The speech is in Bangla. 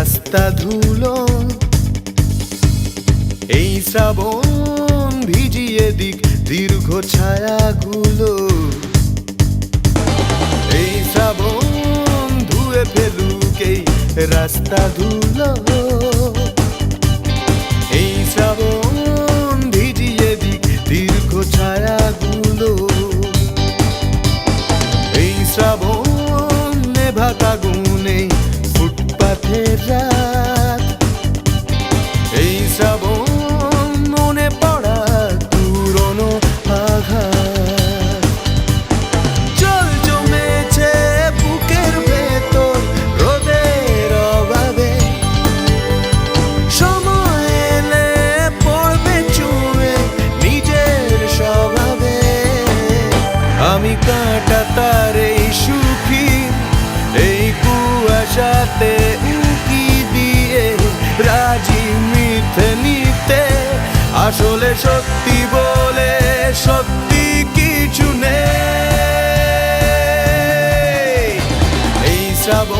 রাস্তা ধুলো, এই শ্রাবণ ভিজিয়ে দিক দীর্ঘ ছায়াগুলো, এই শ্রাবণ ধুয়ে ফেলুক এই রাস্তা ধুলো, এই শ্রাবণ ভিজিয়ে দিক দীর্ঘ ছায়াগুলো, এই শ্রাবণ নেভাকা গুনে ফুটপাথের রাত, এই শ্রাবণ মনে পড়া পুরনো আঘাত। জল জমেছে বুকের ভেতর রোদের অভাবে, সময় এলে পড়বে চুয়ে নিজের স্বভাবে। আমি কাঁটা তার এই সুখী এই কুয়াশাতে উঁকি দিয়ে রাজি মিথ্যে নিতে, আসলে সত্যি বলে সত্যি কিছু নেই। এই শ্রাবণ